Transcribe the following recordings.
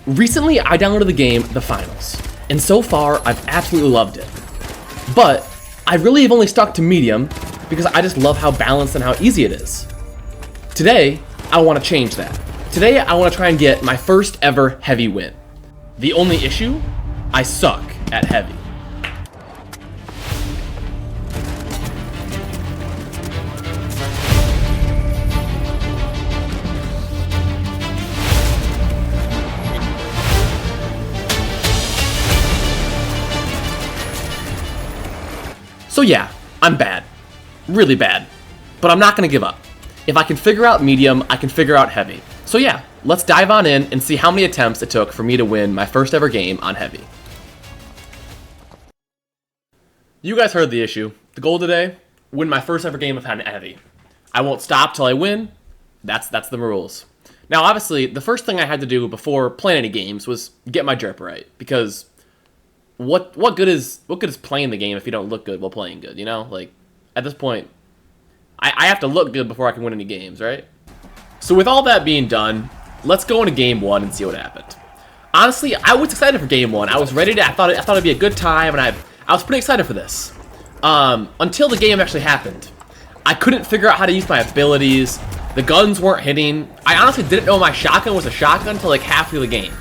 Recently, I downloaded the game The Finals, and so far, I've absolutely loved it. But I really have only stuck to medium because I just love how balanced and how easy it is. Today, I want to change that. Today, I want to try and get my first ever heavy win. The only issue? I suck at heavy. So yeah, I'm bad. Really bad. But I'm not gonna give up. If I can figure out medium, I can figure out heavy. So yeah, let's dive on in and see how many attempts it took for me to win my first ever game on heavy. You guys heard the issue. The goal today? Win my first ever game of heavy. I won't stop till I win. That's the rules. Now obviously, the first thing I had to do before playing any games was get my drip right, because what good is playing the game if you don't look good while playing good, you know? Like, at this point, I have to look good before I can win any games, right? So with all that being done, let's go into game one and see what happened. Honestly, I was excited for game one. I was ready to, I thought it'd be a good time, and I was pretty excited for this. Until the game actually happened. I couldn't figure out how to use my abilities. The guns weren't hitting. I honestly didn't know my shotgun was a shotgun until like half through the game.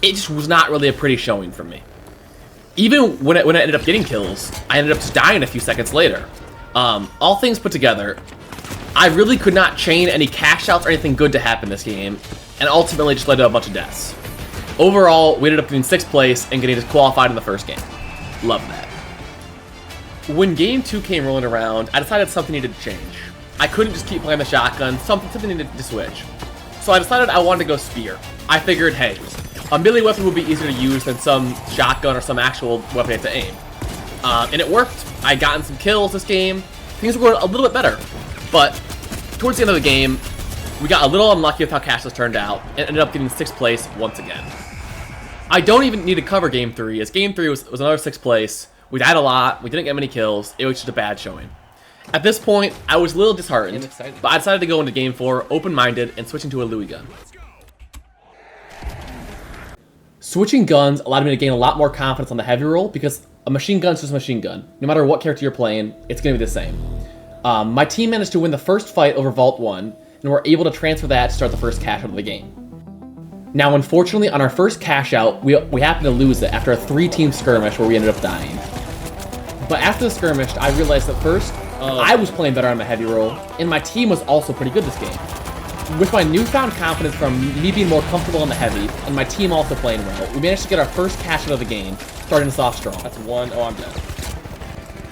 It just was not really a pretty showing for me. Even when I ended up getting kills, I ended up just dying a few seconds later. All things put together, I really could not chain any cash outs or anything good to happen this game, and ultimately just led to a bunch of deaths. Overall, we ended up getting 6th place and getting disqualified in the first game. Love that. When game 2 came rolling around, I decided something needed to change. I couldn't just keep playing the shotgun, something needed to switch. So I decided I wanted to go spear. I figured, hey, a melee weapon would be easier to use than some shotgun or some actual weapon to aim. And it worked. I gotten some kills this game. Things were going a little bit better. But towards the end of the game, we got a little unlucky with how cashless turned out and ended up getting 6th place once again. I don't even need to cover game 3, as game 3 was another 6th place. We died a lot. We didn't get many kills. It was just a bad showing. At this point, I was a little disheartened, but I decided to go into game 4 open-minded and switching to a Louis gun. Switching guns allowed me to gain a lot more confidence on the heavy roll, because a machine gun is just a machine gun. No matter what character you're playing, it's going to be the same. My team managed to win the first fight over Vault 1, and were able to transfer that to start the first cash out of the game. Now, unfortunately, on our first cash out, we happened to lose it after a 3-team skirmish where we ended up dying. But after the skirmish, I realized that first, I was playing better on the heavy roll, and my team was also pretty good this game. With my newfound confidence from me being more comfortable on the heavy, and my team also playing well, we managed to get our first cash out of the game, starting us off strong. That's one. Oh, I'm dead.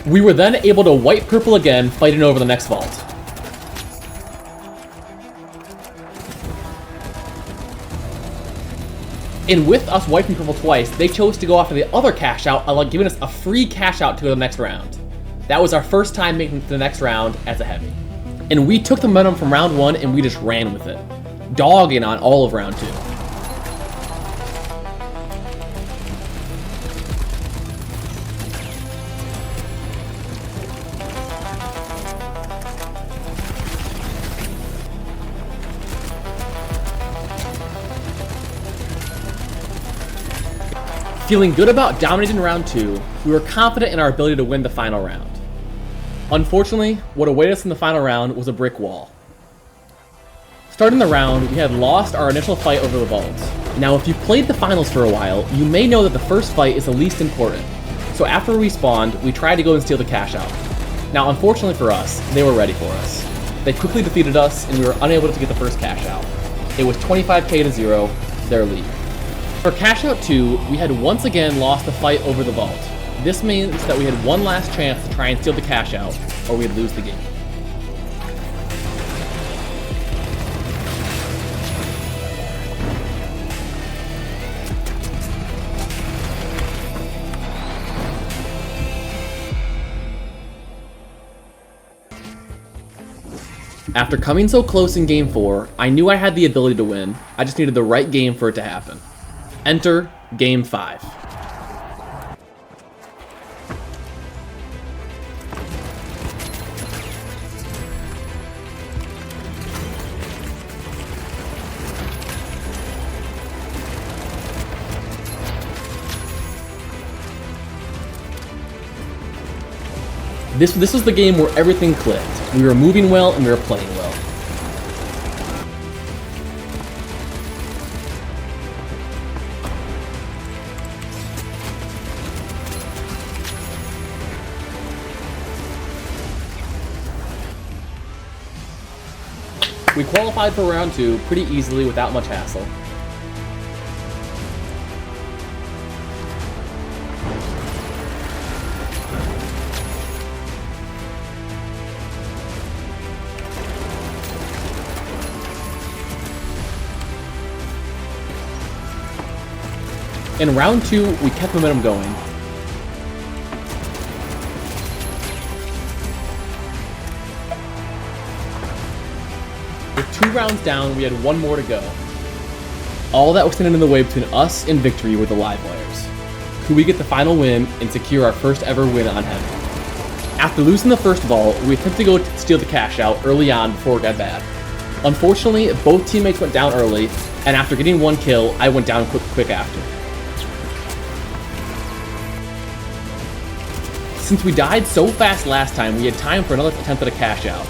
We were then able to white purple again, fighting over the next vault. And with us wiping purple twice, they chose to go after the other cash out, giving us a free cash out to go to the next round. That was our first time making it to the next round as a heavy. And we took the momentum from round 1 and we just ran with it, dogging on all of round 2. Feeling good about dominating round 2, we were confident in our ability to win the final round. Unfortunately, what awaited us in the final round was a brick wall. Starting the round, we had lost our initial fight over the vault. Now, if you've played the finals for a while, you may know that the first fight is the least important. So after we spawned, we tried to go and steal the cash out. Now, unfortunately for us, they were ready for us. They quickly defeated us, and we were unable to get the first cash out. It was 25k to 0, their lead. For cash out 2, we had once again lost the fight over the vault. This means that we had one last chance to try and steal the cash out, or we'd lose the game. After coming so close in game 4, I knew I had the ability to win. I just needed the right game for it to happen. Enter game 5. This was the game where everything clicked. We were moving well and we were playing well. We qualified for round 2 pretty easily without much hassle. In round 2, we kept momentum going. With 2 rounds down, we had 1 more to go. All that was standing in the way between us and victory were the live wires. Could we get the final win and secure our first ever win on Heavy? After losing the first ball, we attempted to go steal the cash out early on before it got bad. Unfortunately, both teammates went down early, and after getting 1 kill, I went down quick after. Since we died so fast last time, we had time for another attempt at a cash out.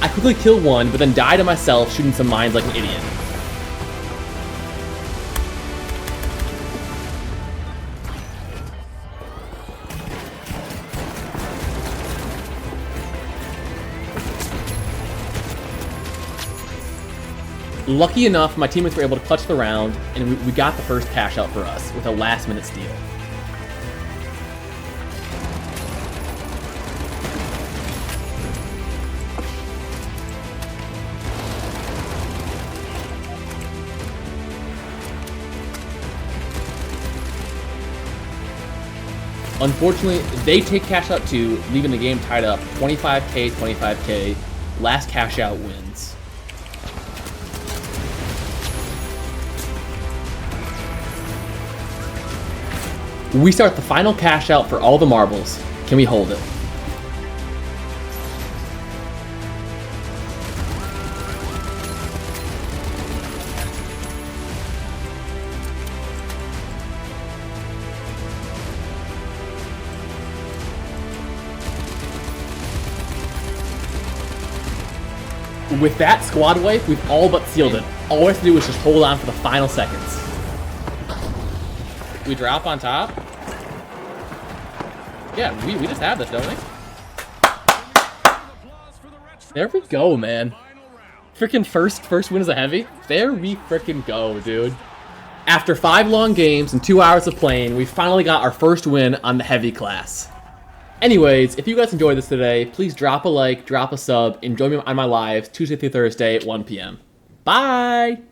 I quickly killed one, but then died to myself shooting some mines like an idiot. Lucky enough, my teammates were able to clutch the round, and we got the first cash out for us with a last-minute steal. Unfortunately, they take cash out too, leaving the game tied up 25k, 25k. Last cash out wins. We start the final cash out for all the marbles. Can we hold it? With that squad wipe, we've all but sealed it. All we have to do is just hold on for the final seconds. We drop on top? Yeah, we just have this, don't we? There we go, man. Freaking first win as a Heavy. There we freaking go, dude. After 5 long games and 2 hours of playing, we finally got our first win on the Heavy class. Anyways, if you guys enjoyed this today, please drop a like, drop a sub, and join me on my lives Tuesday through Thursday at 1 p.m. Bye!